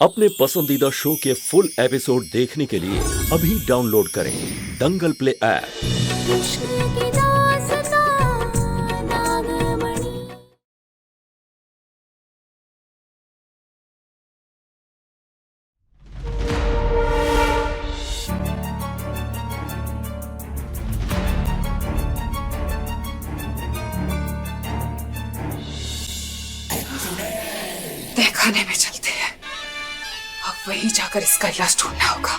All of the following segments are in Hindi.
अपने पसंदीदा शो के फुल एपिसोड देखने के लिए अभी डाउनलोड करें दंगल प्ले ऐप। तहखाने में चलते हैं, अब वहीं जाकर इसका इलाज ढूंढना होगा।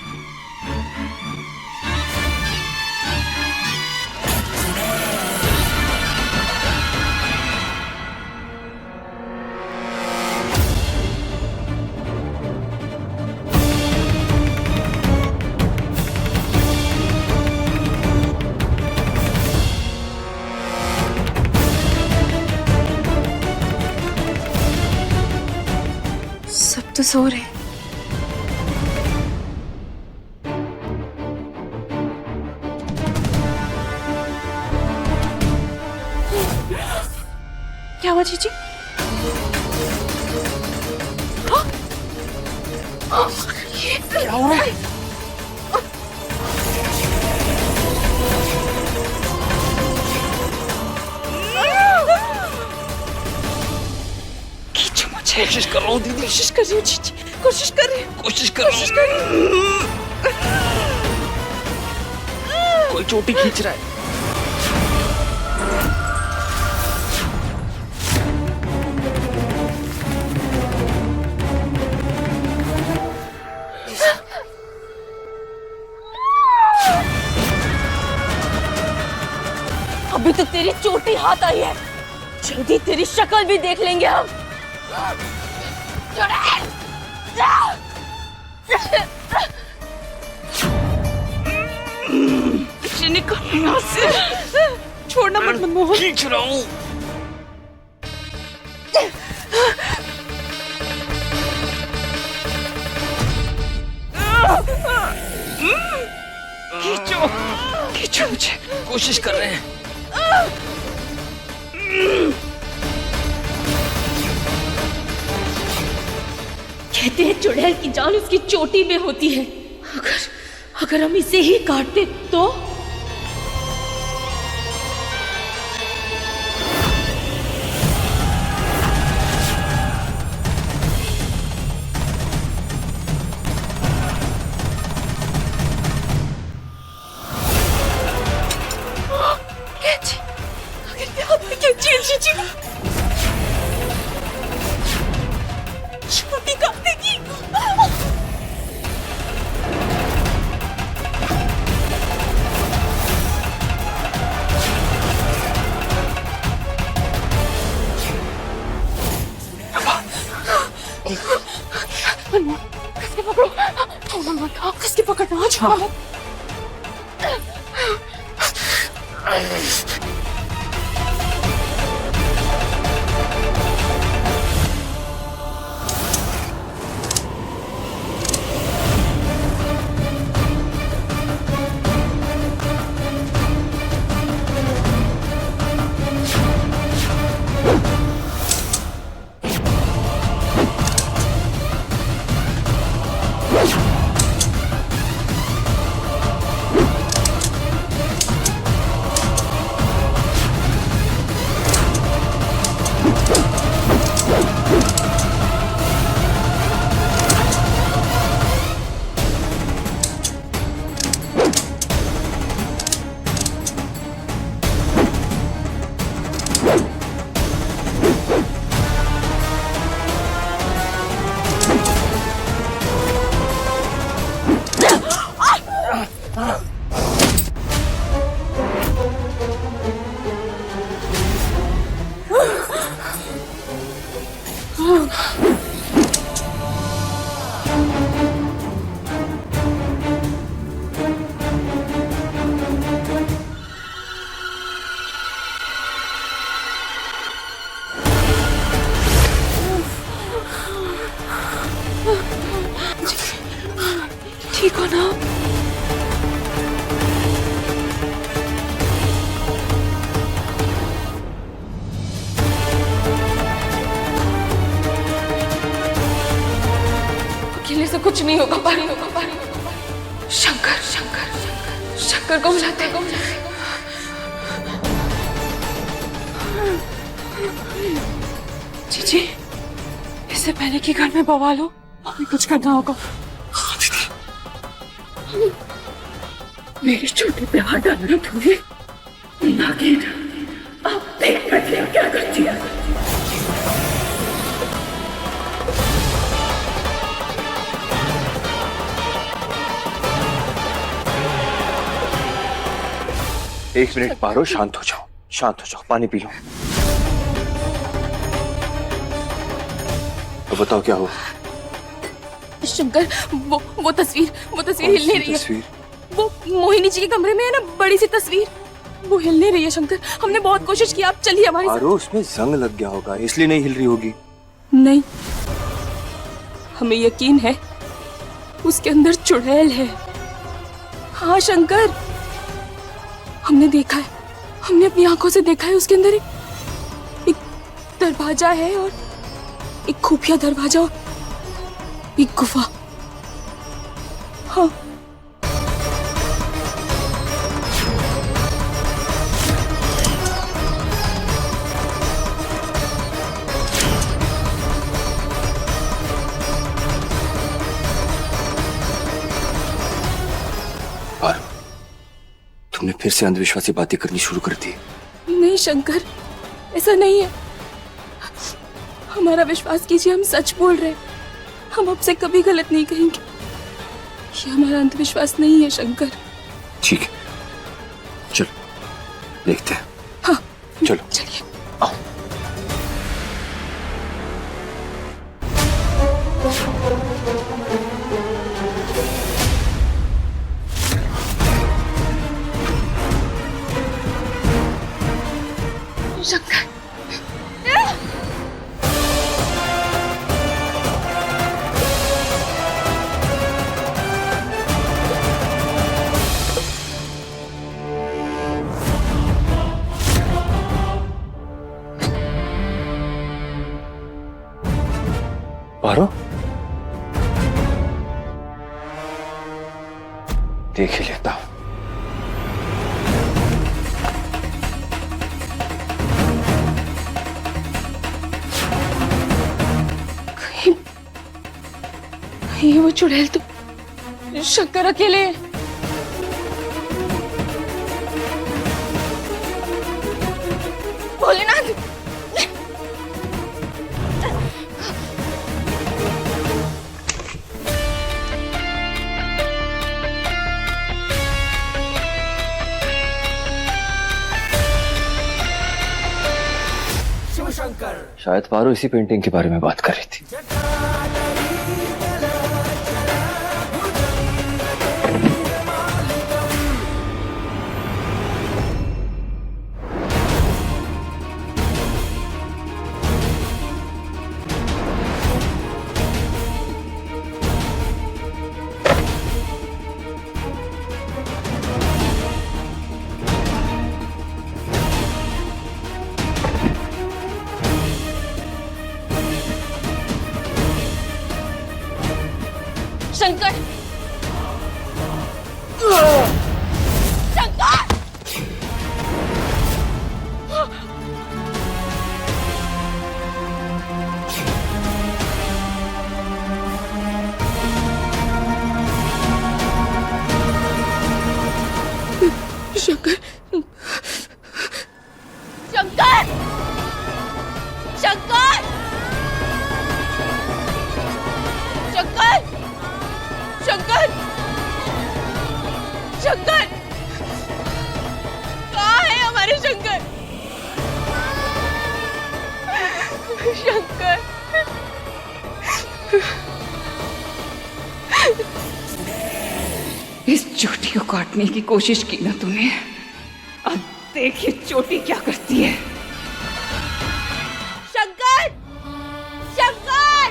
सब तो सो रहे। क्या हुआ जीजी? ये क्या हो रहा है? खींचो मुझे। कोशिश कर रहा हूँ दीदी, कोशिश कर रही हूँ जीजी, कोशिश कर रही हूँ, कोशिश कर रहा हूँ। कोई चोटी खींच रहा है। अभी तो तेरी चोटी हाथ आई है, जल्दी तेरी शक्ल भी देख लेंगे हम। निकल यहाँ से, छोड़ना मत मनमोहन। खींच रहा हूँ। खींचो, खींचो मुझे। कोशिश कर रहे हैं। कहते हैं चुड़ैल की जान उसकी चोटी में होती है। अगर हम इसे ही काटते तो? छोटी काटेगी। कसके पकड़ो, छोड़ना मत, कसके पकड़ना, छोड़ना मत। ठीक हो ना? खेलने से कुछ नहीं होगा पारो। शंकर शंकर शंकर शंकर को बुलाते जीजी, इससे पहले कि घर में बवाल हो हमें कुछ करना होगा। मेरी छोटी पे हाथ डालना तुम्हें नागिन, अब देख बदले क्या करती है। एक मिनट पारो, शांत हो जाओ, शांत हो जाओ, पानी पी लो। तो बताओ क्या हुआ? शंकर, वो तस्वीर हिल नहीं रही है। तस्वीर? वो मोहिनी जी के कमरे में है ना, बड़ी सी तस्वीर, वो हिल नहीं रही है। शंकर, हमने बहुत कोशिश की, आप चलिए हमारे साथ। पारो, उसमें जंग लग गया होगा, इसलिए नहीं हिल रही होगी। नहीं, हमें यकीन है उसके अंदर चुड़ैल है। हाँ शंकर, हमने देखा है, हमने अपनी आंखों से देखा है। उसके अंदर एक दरवाजा है, और एक खुफिया दरवाजा, और एक गुफा। हाँ, पारो, तुमने फिर से अंधविश्वासी बातें करनी शुरू कर दी। नहीं शंकर, ऐसा नहीं है। हमारा विश्वास कीजिए, हम सच बोल रहे हैं। हम आपसे कभी गलत नहीं कहेंगे। ये हमारा अंधविश्वास नहीं है शंकर। ठीक है, चलो देखते हैं। हाँ चलो चलिए। आओ। शंकर, पारो, देख ही लेता हूं। कहीं वो चुड़ैल तो शंकर अकेले है। भोलेनाथ, शायद पारो इसी पेंटिंग के बारे में बात कर रही थी। शंकर, शंकर, शंकर, शंकर, शंकर, शंकर, शंकर, शंकर, कहाँ है हमारे शंकर? शंकर, इस चोटी को काटने की कोशिश की ना तूने, अब देखिए चोटी क्या करती है। शंकर, शंकर,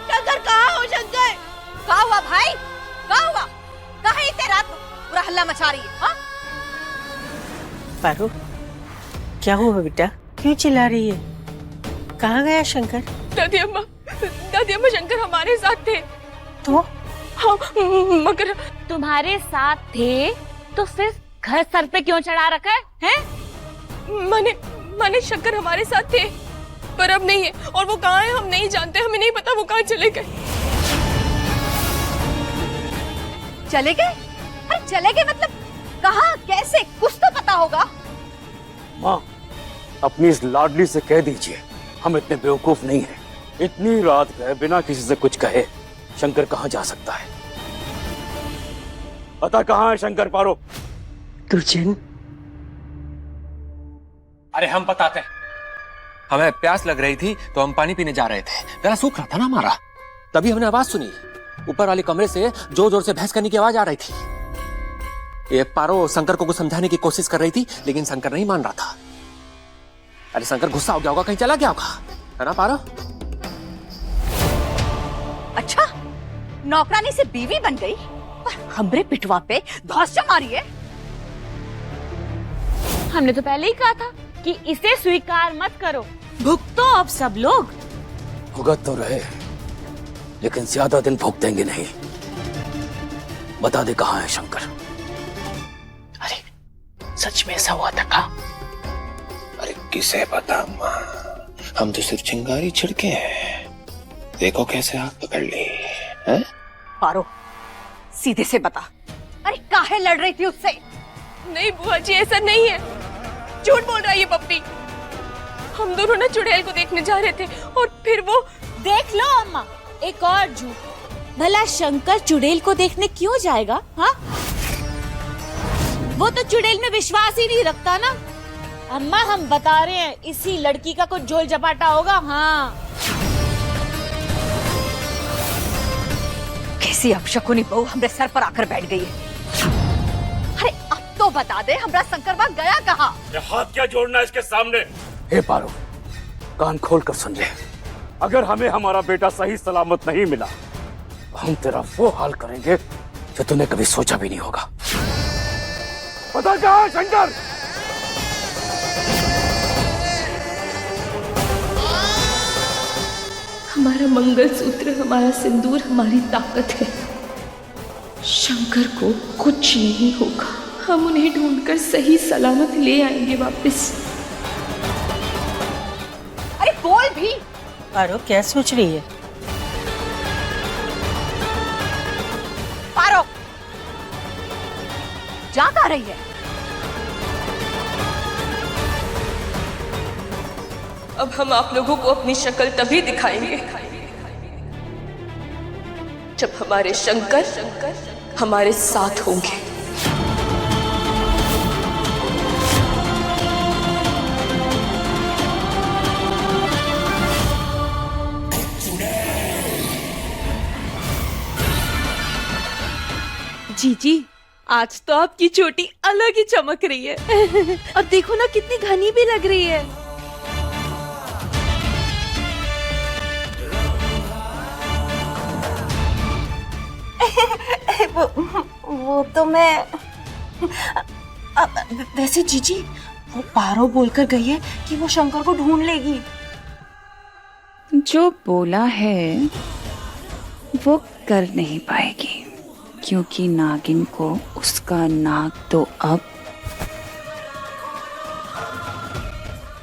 शंकर, कहाँ हो शंकर? क्या हुआ भाई? क्या हुआ? कहाँ इतने रात को पूरा हल्ला मचा रही है? हाँ? पारो, क्या हुआ बेटा? क्यों चिल्ला रही है? कहाँ गया शंकर? दादी अम्मा, शंकर हमारे साथ थे। तो हाँ, मगर तुम्हारे साथ थे तो फिर घर सर पे क्यों चढ़ा रखा है? माने शंकर हमारे साथ थे पर अब नहीं है, और वो कहाँ है हम नहीं जानते, हमें नहीं पता वो कहाँ चले गए। चले गए? अरे चले गए मतलब कहाँ, कैसे, कुछ तो पता होगा। माँ, अपनी इस लाडली से कह दीजिए हम इतने बेवकूफ नहीं हैं। इतनी रात गए बिना किसी से कुछ कहे शंकर कहाँ जा सकता है? पता कहाँ है शंकर पारो? दुर्जन, अरे हम बताते हैं। हमें प्यास लग रही थी तो हम पानी पीने जा रहे थे, गला सूख रहा था ना हमारा, तभी हमने आवाज सुनी। ऊपर वाले कमरे से जोर जोर से बहस करने की आवाज आ रही थी। ये पारो शंकर को कुछ समझाने की कोशिश कर रही थी लेकिन शंकर नहीं मान रहा था। अरे शंकर गुस्सा हो गया होगा, कहीं चला गया होगा, है ना पारो? अच्छा, नौकरानी से बीवी बन गई और हमरे पिटवा पे धौंस मारी है। हमने तो पहले ही कहा था कि इसे स्वीकार मत करो, भुगतो अब सब लोग। भुगत तो रहे लेकिन ज्यादा दिन भुगत देंगे नहीं। बता दे कहाँ है शंकर? अरे सच में ऐसा हुआ था का? अरे किसे पता माँ, हम तो सिर्फ चिंगारी छिड़के हैं, देखो कैसे आग पकड़ ली है। पारो सीधे से बता, अरे काहे लड़ रही थी उससे? नहीं बुआ जी, ऐसा नहीं है, झूठ बोल रहा है ये पप्पी। हम दोनों ना चुड़ैल को देखने जा रहे थे और फिर वो। देख लो अम्मा, एक और झूठ। भला शंकर चुड़ैल को देखने क्यों जाएगा? हाँ, वो तो चुड़ैल में विश्वास ही नहीं रखता ना। अम्मा हम बता रहे हैं, इसी लड़की का कुछ झोल झपाटा होगा। हाँ, कैसी अपशकुनी बहू हमरे सर पर आकर बैठ गई है। अरे अब तो बता दे, हमरा शंकर बा गया कहाँ? हाथ क्या जोड़ना है इसके सामने? हे पारो, कान खोल कर सुन ले। अगर हमें हमारा बेटा सही सलामत नहीं मिला हम तेरा वो हाल करेंगे जो तूने कभी सोचा भी नहीं होगा। पता कहाँ है शंकर? हमारा मंगलसूत्र, हमारा सिंदूर हमारी ताकत है। शंकर को कुछ नहीं होगा, हम उन्हें ढूंढकर सही सलामत ले आएंगे वापस। अरे बोल भी। पारो क्या सोच रही है? पारो जा कहाँ रही है? अब हम आप लोगों को अपनी शक्ल तभी दिखाएंगे जब हमारे शंकर हमारे साथ होंगे। जीजी, आज तो आपकी चोटी अलग ही चमक रही है। और देखो ना कितनी घनी भी लग रही है। वो तो मैं वैसे जीजी, वो पारो बोलकर गई है कि वो शंकर को ढूंढ लेगी। जो बोला है वो कर नहीं पाएगी, क्योंकि नागिन को उसका नाग तो अब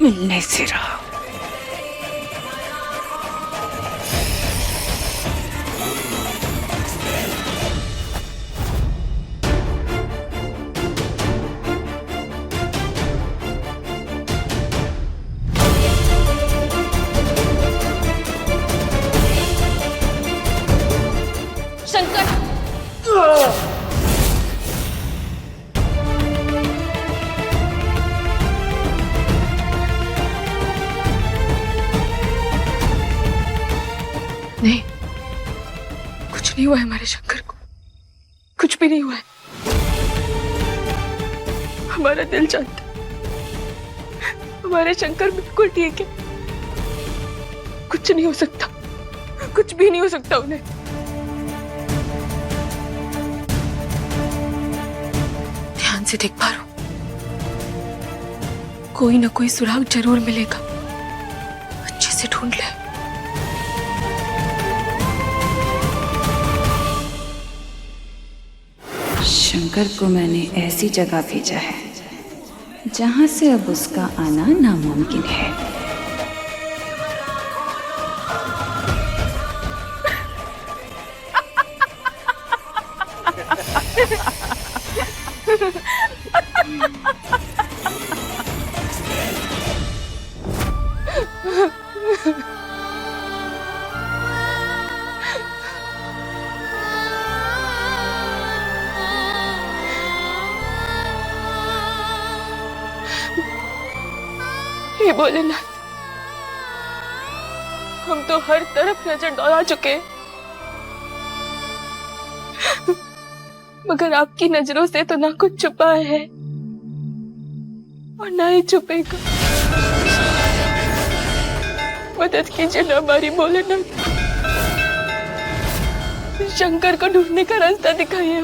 मिलने से रहा। नहीं, कुछ नहीं हुआ है हमारे शंकर को, कुछ भी नहीं हुआ है। हमारा दिल जानता है हमारे शंकर बिल्कुल ठीक है, कुछ नहीं हो सकता, कुछ भी नहीं हो सकता उन्हें। ध्यान से देख पा रहा हूं, कोई ना कोई सुराग जरूर मिलेगा, अच्छे से ढूंढ ले। शंकर को मैंने ऐसी जगह भेजा है जहां से अब उसका आना नामुमकिन है। हे भोलेनाथ, हम तो हर तरफ नजर दौड़ा चुके हैं, मगर आपकी नजरों से तो ना कुछ छुपा है और ना ही छुपेगा। मदद कीजिए ना हमारी भोलेनाथ, शंकर को ढूंढने का रास्ता दिखाइए,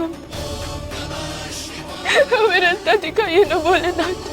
हमें रास्ता दिखाइए ना भोलेनाथ।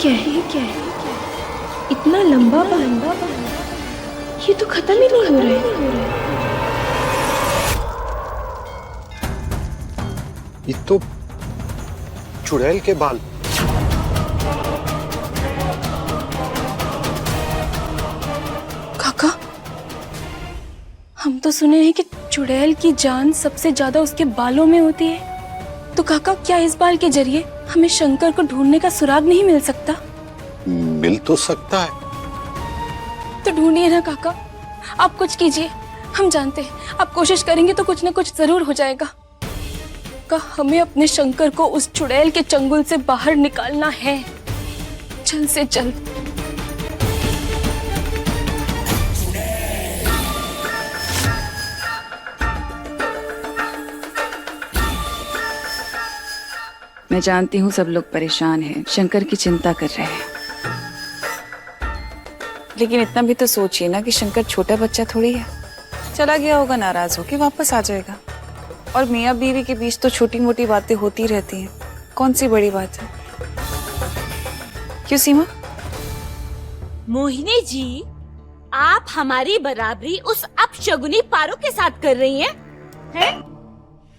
क्या है? इतना लंबा बांध, ये तो खत्म ही नहीं हो रहा है। ये तो चुड़ैल के बाल। काका, हम तो सुने हैं कि चुड़ैल की जान सबसे ज्यादा उसके बालों में होती है। तो काका, क्या इस बाल के जरिए हमें शंकर को ढूंढने का सुराग नहीं मिल सकता? मिल तो सकता है। तो ढूंढिए ना काका, आप कुछ कीजिए। हम जानते हैं आप कोशिश करेंगे तो कुछ न कुछ जरूर हो जाएगा। का हमें अपने शंकर को उस चुड़ैल के चंगुल से बाहर निकालना है, जल्द से जल्द। मैं जानती हूँ सब लोग परेशान हैं, शंकर की चिंता कर रहे हैं, लेकिन इतना भी तो सोचिए ना कि शंकर छोटा बच्चा थोड़ी है। चला गया होगा, नाराज होके वापस आ जाएगा। और मियाँ बीवी के बीच तो छोटी मोटी बातें होती रहती हैं, कौन सी बड़ी बात है? क्यों सीमा? मोहिनी जी, आप हमारी बराबरी उस अपशगुनी पारो के साथ कर रही हैं?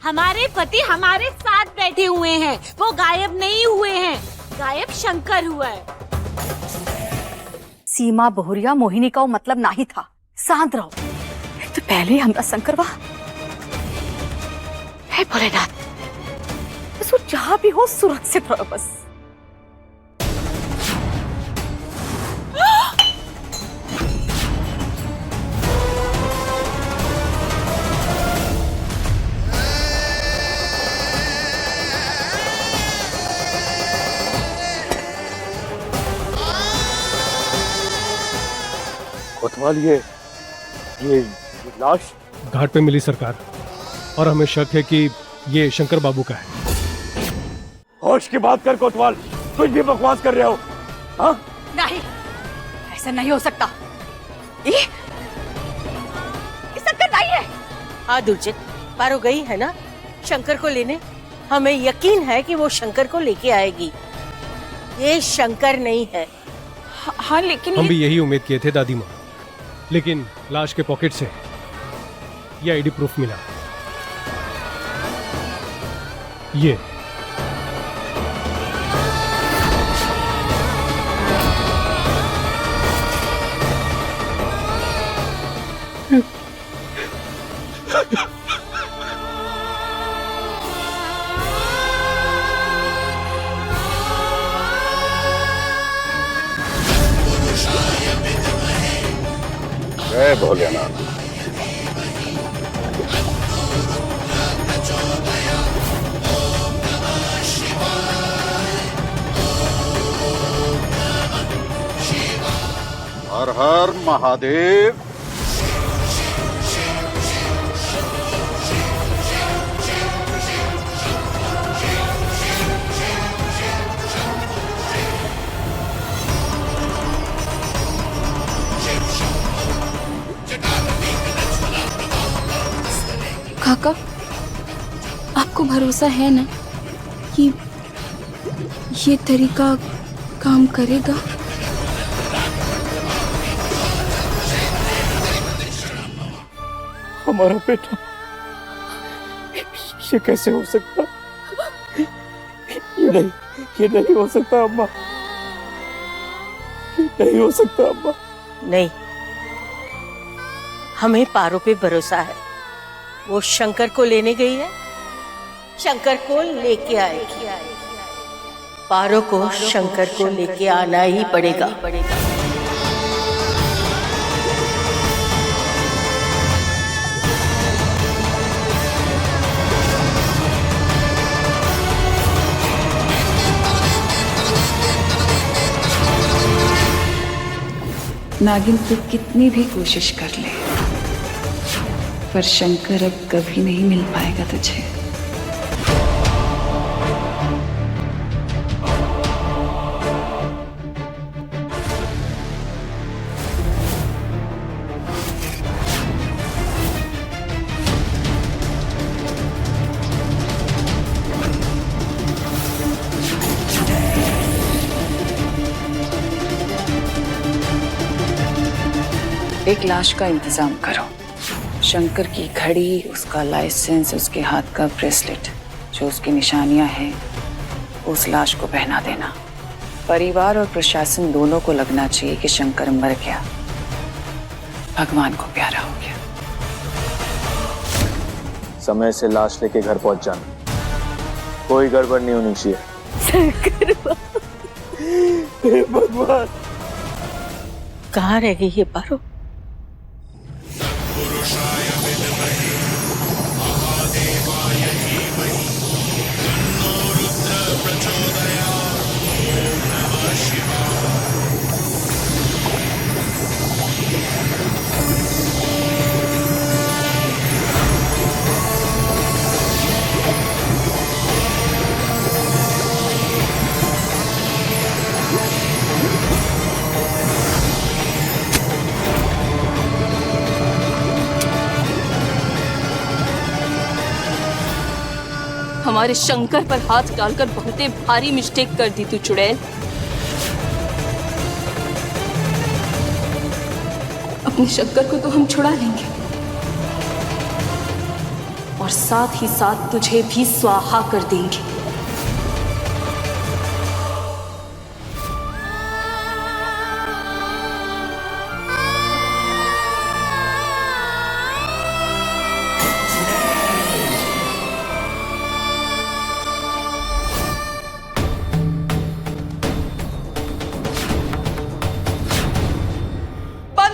हमारे पति हमारे साथ बैठे हुए हैं, वो गायब नहीं हुए हैं, गायब शंकर हुआ है। सीमा बहुरिया, मोहिनी का वो मतलब नहीं था, शांत रहो। तो पहले ही हमरा शंकरवा है भोलेनाथ, बस वो जहां भी हो सुरक्षित रहो बस। कोतवाल, ये लाश घाट पे मिली सरकार, और हमें शक है कि ये शंकर बाबू का है। होश की बात कर कोतवाल, कुछ भी बकवास कर रहे हो। हाँ? नहीं, ऐसा नहीं हो सकता। ये शंकर नहीं है। हाँ दुर्जित, पारो गई है ना शंकर को लेने। हमें यकीन है कि वो शंकर को लेके आएगी। ये शंकर नहीं है। हाँ लेकिन हम भी यही उम्मीद किए थे दादी माँ, लेकिन लाश के पॉकेट से ये आईडी प्रूफ मिला। ये जय भोलेनाथ। हर हर महादेव। काका, आपको भरोसा है ना कि ये तरीका काम करेगा? हमारा बेटा, ये कैसे हो सकता? ये नहीं हो सकता अम्मा, ये नहीं हो सकता अम्मा। नहीं, हमें पारो पे भरोसा है। वो शंकर को लेने गई है, शंकर को लेके आएगी। पारो को शंकर को लेके आना ही पड़ेगा। नागिन तू कितनी भी कोशिश कर ले, पर शंकर अब कभी नहीं मिल पाएगा तुझे। एक लाश का इंतजाम करो। शंकर की घड़ी, उसका लाइसेंस, उसके हाथ का ब्रेसलेट, जो उसकी निशानियां हैं, उस लाश को पहना देना। परिवार और प्रशासन दोनों को लगना चाहिए कि शंकर मर गया, भगवान को प्यारा हो गया। समय से लाश लेके घर पहुंच जाना, कोई गड़बड़ नहीं होनी चाहिए। भगवान, कहाँ रह गई ये पारो? हमारे शंकर पर हाथ डालकर बहुते भारी मिस्टेक कर दी तू चुड़ैल। अपने शंकर को तो हम छुड़ा लेंगे, और साथ ही साथ तुझे भी स्वाहा कर देंगे।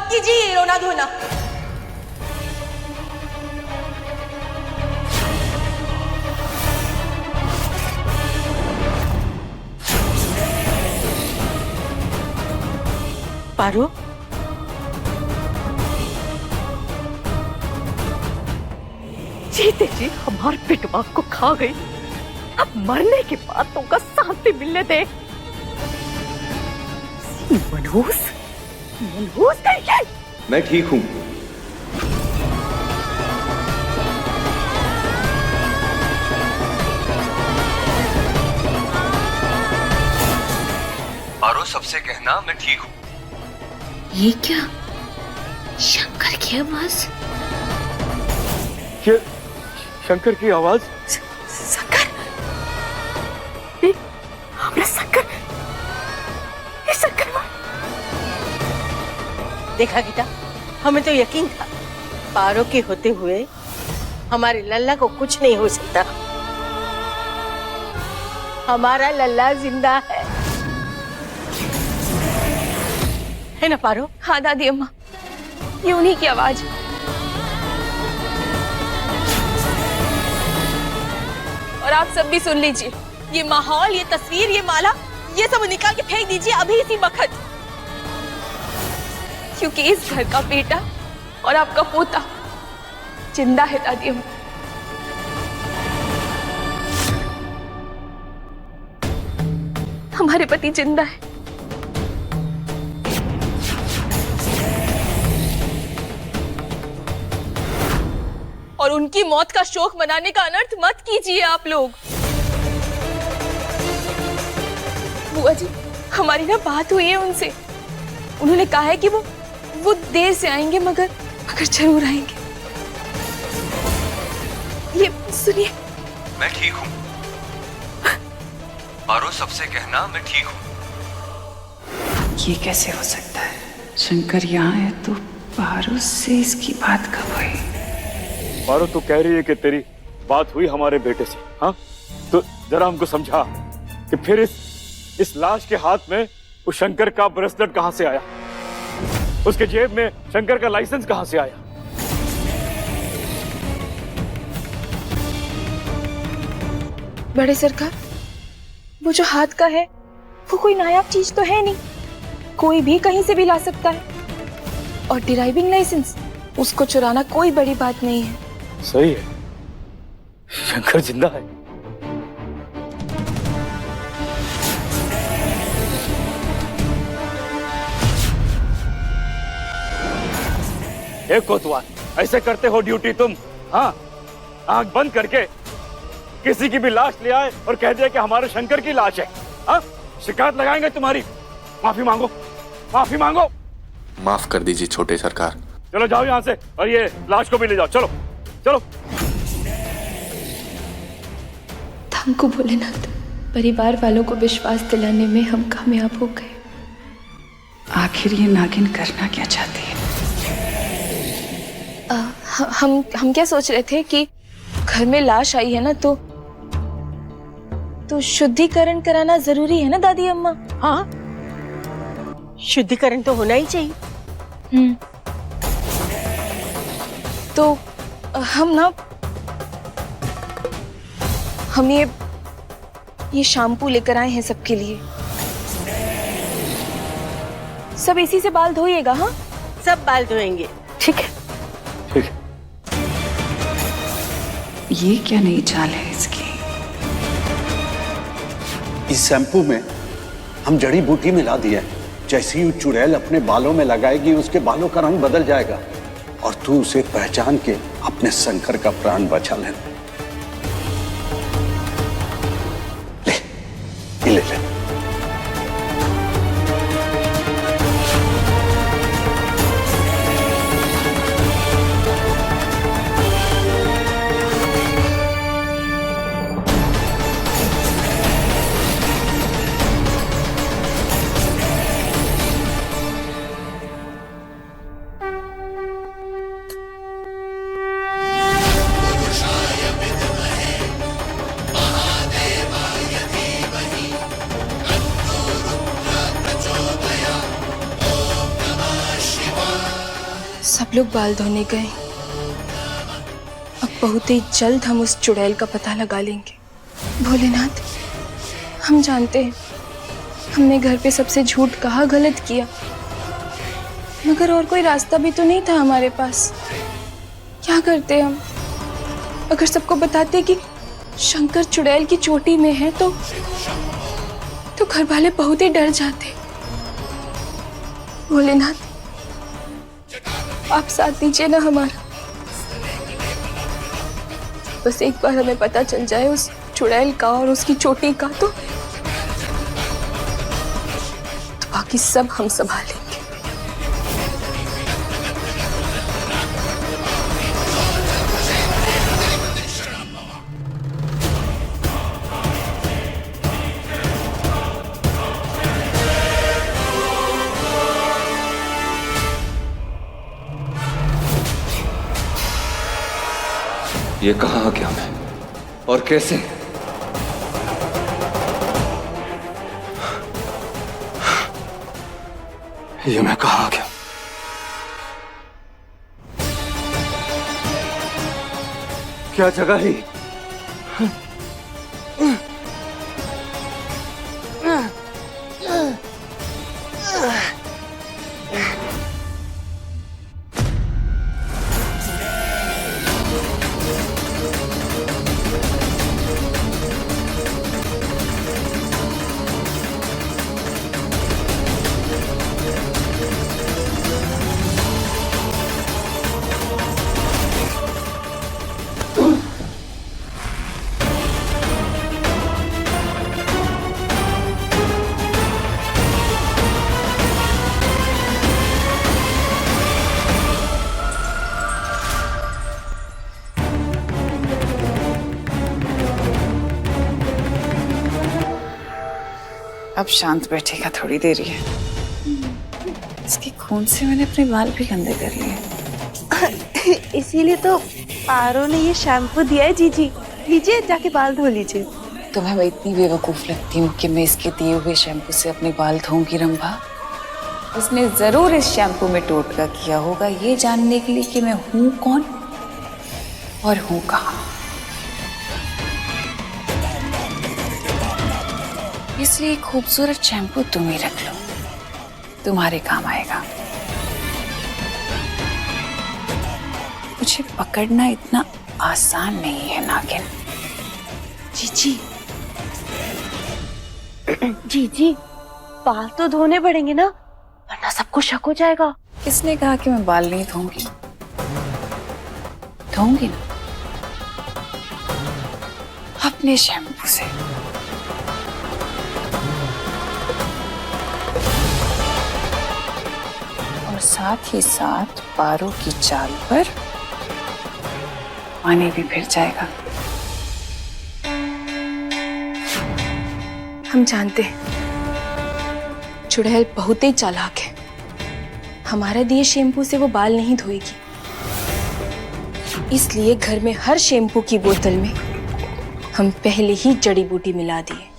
कीजिए रोना धोना। पारो, जीते जी हमारे पिटवा को खा गई, अब मरने के बाद तो का शांति मिलने दे। मनहूस कहिए। मैं ठीक हूं। पारो, सबसे कहना मैं ठीक हूं। ये क्या? शंकर की आवाज? ये शंकर की आवाज? शंकर देखा गीता, हमें तो यकीन था पारो के होते हुए हमारे लल्ला को कुछ नहीं हो सकता। हमारा लल्ला जिंदा है ना पारो? हाँ दादी अम्मा, ये उन्हीं की आवाज। और आप सब भी सुन लीजिए, ये माहौल, ये तस्वीर, ये माला, ये सब निकाल के फेंक दीजिए अभी इसी वक्त, क्योंकि इस घर का बेटा और आपका पोता जिंदा है दादी अम्मा। हमारे पति जिंदा है। और उनकी मौत का शोक मनाने का अनर्थ मत कीजिए आप लोग। बुआ जी, हमारी ना बात हुई है उनसे, उन्होंने कहा है कि वो देर से आएंगे मगर जरूर आएंगे। ये सुनिए। मैं ठीक हूँ पारो, सबसे कहना मैं ठीक हूँ। ये कैसे हो सकता है? शंकर यहाँ है तो पारो से इसकी बात कब हुई? पारो, तू कह रही है कि तेरी बात हुई हमारे बेटे से, हाँ? तो जरा हमको समझा कि फिर इस लाश के हाथ में उस शंकर का ब्रेसलेट कहां से आया? उसके जेब में शंकर का लाइसेंस कहां से आया? बड़े सरकार, वो जो हाथ का है वो कोई नायाब चीज तो है नहीं, कोई भी कहीं से भी ला सकता है। और ड्राइविंग लाइसेंस, उसको चुराना कोई बड़ी बात नहीं है। सही है, शंकर जिंदा है। कोतवाल, ऐसे करते हो ड्यूटी तुम? हाँ, आंख बंद करके किसी की भी लाश ले आए और कह दिया कि हमारे शंकर की लाश है। हाँ, शिकायत लगाएंगे तुम्हारी। माफी मांगो, माफी मांगो। माफ कर दीजिए छोटे सरकार। चलो जाओ यहाँ से, और ये लाश को भी ले जाओ। चलो चलो। हमको भोलेनाथ, परिवार वालों को विश्वास दिलाने में हम कामयाब हो गए। आखिर ये नागिन करना क्या चाहती है? हम क्या सोच रहे थे कि घर में लाश आई है ना, तो शुद्धिकरण कराना जरूरी है ना दादी अम्मा? हाँ, शुद्धिकरण तो होना ही चाहिए। तो हम ये शैम्पू लेकर आए हैं सबके लिए। सब इसी से बाल धोइएगा। हाँ, सब बाल धोएंगे। ठीक है। ठीक है। ये क्या नई चाल है इसकी? इस शैम्पू में हम जड़ी बूटी मिला दिए। जैसे ही चुड़ैल अपने बालों में लगाएगी उसके बालों का रंग बदल जाएगा और तू उसे पहचान के अपने शंकर का प्राण बचा लेना। ले ले। सब लोग बाल धोने गए। अब बहुत ही जल्द हम उस चुड़ैल का पता लगा लेंगे। भोलेनाथ, हम जानते हैं हमने घर पे सबसे झूठ कहा, गलत किया, मगर और कोई रास्ता भी तो नहीं था हमारे पास। क्या करते हम? अगर सबको बताते कि शंकर चुड़ैल की चोटी में है तो घर वाले बहुत ही डर जाते। भोलेनाथ, आप साथ दीजिए ना हमारा। बस एक बार हमें पता चल जाए उस चुड़ैल का और उसकी चोटी का, तो बाकी सब हम संभालेंगे। ये कहाँ आ गया मैं और कैसे? ये मैं कहाँ आ गया? क्या जगह है? अब शांत बैठेगा थोड़ी देर ही है। इसके खून से मैंने अपने बाल भी गंदे कर लिए। इसीलिए तो पारो ने ये शैम्पू दिया है। जीजी लीजिए, जाके बाल धो लीजिए। तुम्हें मैं इतनी बेवकूफ लगती हूँ कि मैं इसके दिए हुए शैम्पू से अपने बाल धोऊंगी रंभा? इसने जरूर इस शैम्पू में टोटका किया होगा ये जानने के लिए कि मैं हूँ कौन और हूँ कहाँ। इसलिए खूबसूरत शैम्पू तुम ही रख लो, तुम्हारे काम आएगा। मुझे पकड़ना इतना आसान नहीं है नागिन। जीजी जीजी बाल तो धोने पड़ेंगे ना, वरना सबको शक हो जाएगा। किसने कहा कि मैं बाल नहीं धोऊंगी? धोऊंगी ना, अपने शैम्पू से। और साथ ही साथ पारो की चाल पर पानी भी फिर जाएगा। हम जानते हैं चुड़ैल बहुत ही चालाक है। हमारा दिए शैम्पू से वो बाल नहीं धोएगी, इसलिए घर में हर शैम्पू की बोतल में हम पहले ही जड़ी बूटी मिला दिए।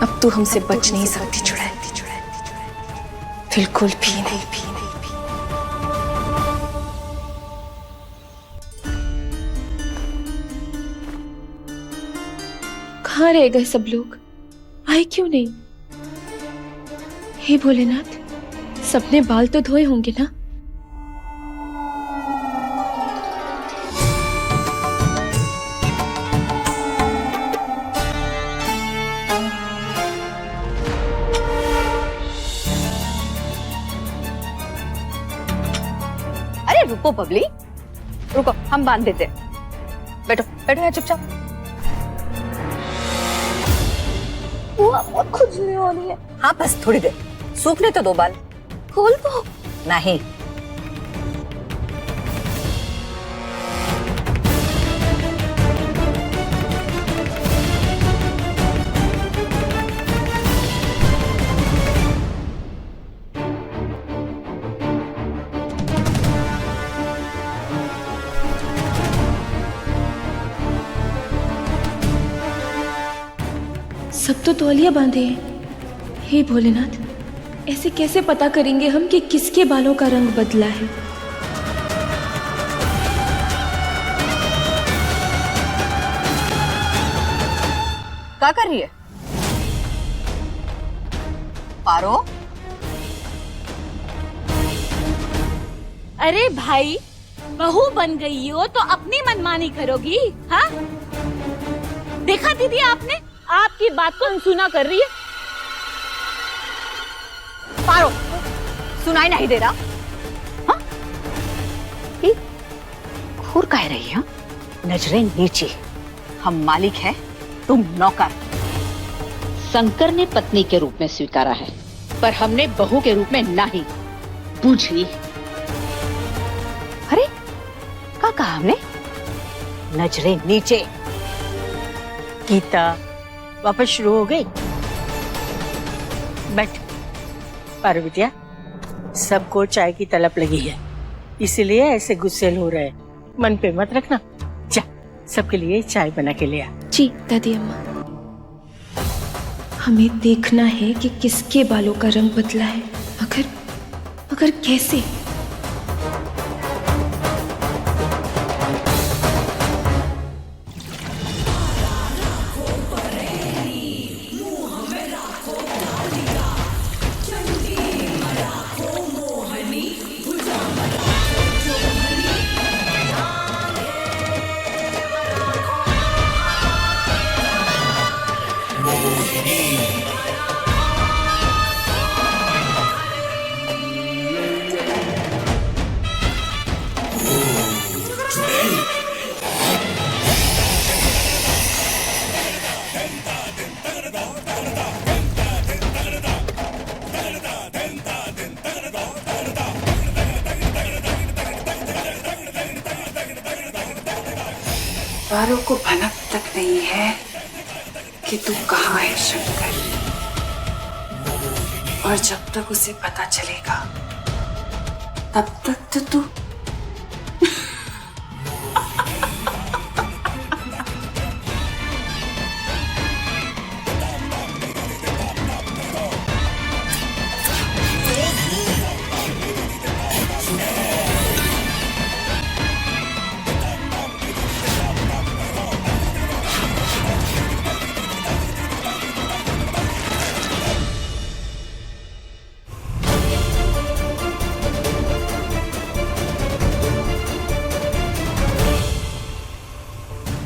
अब तू हमसे बच नहीं सकती चुड़ैल, बिल्कुल भी नहीं। कहाँ रह गए सब लोग? आए क्यों नहीं? हे भोलेनाथ, सबने बाल तो धोए होंगे ना? अरे रुको बबली, रुको, हम बांध देते। बैठो बैठो यहाँ चुपचाप। बहुत खुजली हो रही है। हाँ बस थोड़ी देर, सूखने तो दो बाल। खोल दो। नहीं। सब तो तौलिया बांधे हैं। हे भोलेनाथ, ऐसे कैसे पता करेंगे हम कि किसके बालों का रंग बदला है? क्या कर रही है पारो? अरे भाई, बहू बन गई हो तो अपनी मनमानी करोगी? हाँ, देखा दीदी आपने, आपकी बात को अनसुना कर रही है। पारो, सुनाई नहीं दे रहा? हाँ? घूर कह रही है? नजरें नीचे, हम मालिक है, तुम नौकर। शंकर ने पत्नी के रूप में स्वीकारा है, पर हमने बहू के रूप में नहीं। बूझी? अरे क्या कहा हमने? नजरें नीचे। गीता वापस शुरू हो गई। बैठ। पारो बिटिया, सबको चाय की तलब लगी है, इसीलिए ऐसे गुस्सेल हो रहे हैं। मन पे मत रखना। जा, सबके लिए चाय बना के ले आ। जी दादी अम्मा। हमें देखना है कि किसके बालों का रंग बदला है, मगर कैसे? पारो को भनक तक नहीं है कि तू कहाँ है शंकर, और जब तक उसे पता चलेगा तब तक तो तू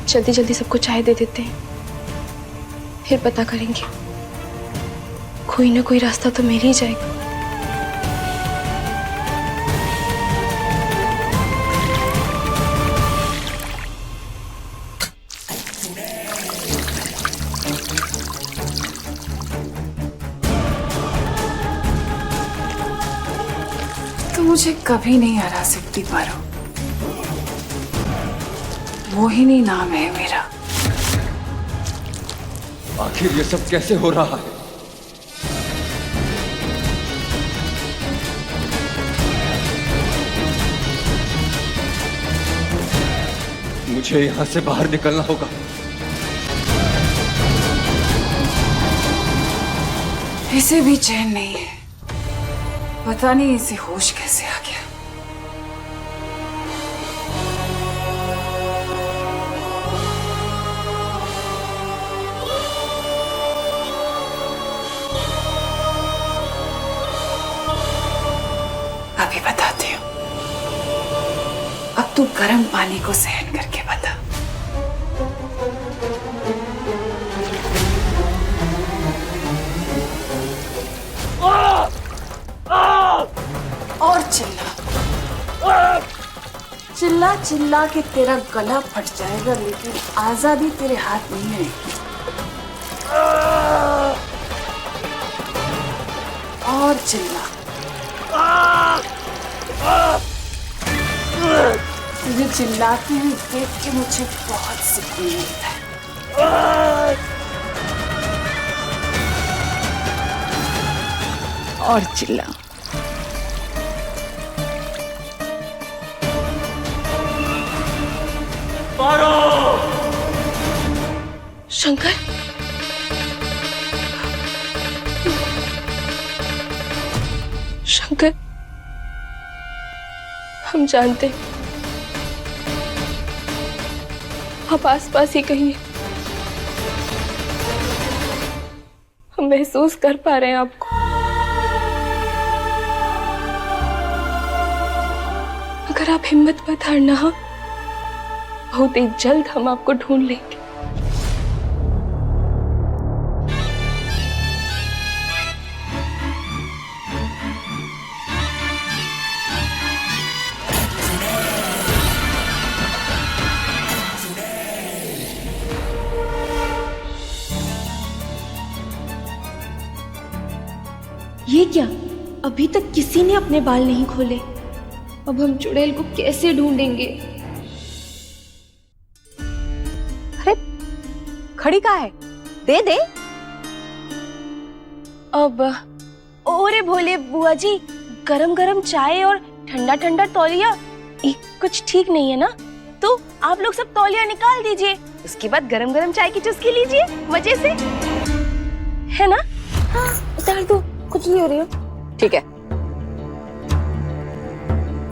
जल्दी जल्दी सबको चाय दे देते हैं, फिर पता करेंगे। कोई ना कोई रास्ता तो मिल ही जाएगा। तू मुझे कभी नहीं हरा सकती पारो। मोहिनी नाम है मेरा। आखिर ये सब कैसे हो रहा है? मुझे यहां से बाहर निकलना होगा। इसे भी चैन नहीं है, पता नहीं इसे होश कैसे आ गया। अभी बताती हूँ, अब तू गर्म पानी को सहन करके बता। और चिल्ला चिल्ला चिल्ला के तेरा गला फट जाएगा, लेकिन आजादी तेरे हाथ नहीं है। और चिल्ला। तुझे चिल्लाते हुए देख के मुझे बहुत सुकून मिलता है। और चिल्ला। शंकर, शंकर, हम जानते हैं आप आसपास ही कहीं हैं। हम महसूस कर पा रहे हैं आपको। अगर आप हिम्मत मत हारना, बहुत ही जल्द हम आपको ढूंढ लेंगे। ये क्या? अभी तक किसी ने अपने बाल नहीं खोले। अब हम चुड़ैल को कैसे ढूंढेंगे? अरे खड़ी कहाँ है? दे दे। अब ओरे भोले बुआ जी, गरम गरम चाय और ठंडा ठंडा तौलिया कुछ ठीक नहीं है ना? तो आप लोग सब तौलिया निकाल दीजिए, उसके बाद गरम गरम चाय की चुस्की लीजिए मजे से, है ना? हाँ उतार दो, कुछ नहीं हो रही हो। ठीक है,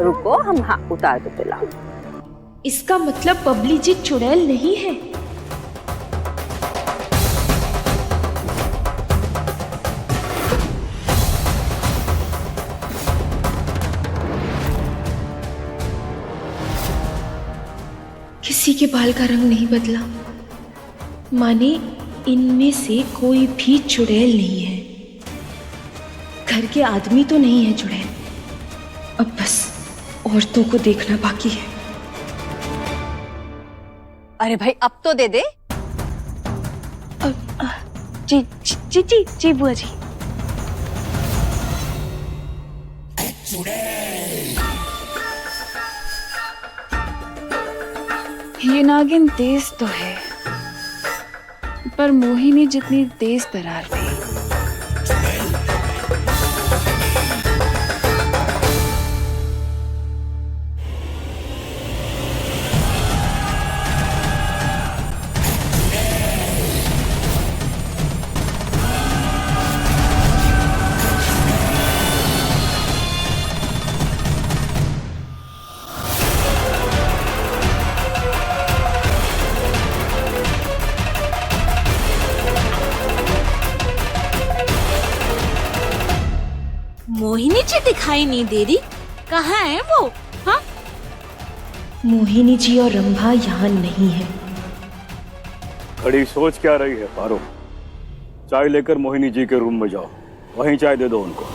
रुको हम हाँ उतार दो पिलाओ। इसका मतलब बबली जी चुड़ैल नहीं है। किसी के बाल का रंग नहीं बदला, माने इनमें से कोई भी चुड़ैल नहीं है। घर के आदमी तो नहीं है चुड़ैल, अब बस औरतों को देखना बाकी है। अरे भाई अब तो दे दे। जी जी जी जी, जी बुआ जी। ये नागिन तेज तो है, पर मोहिनी जितनी तेज तरार नहीं। मोहिनी जी दिखाई नहीं दे रही, कहाँ है वो? हाँ, मोहिनी जी और रंभा यहाँ नहीं है। खड़ी सोच क्या रही है पारो? चाय लेकर मोहिनी जी के रूम में जाओ, वहीं चाय दे दो उनको।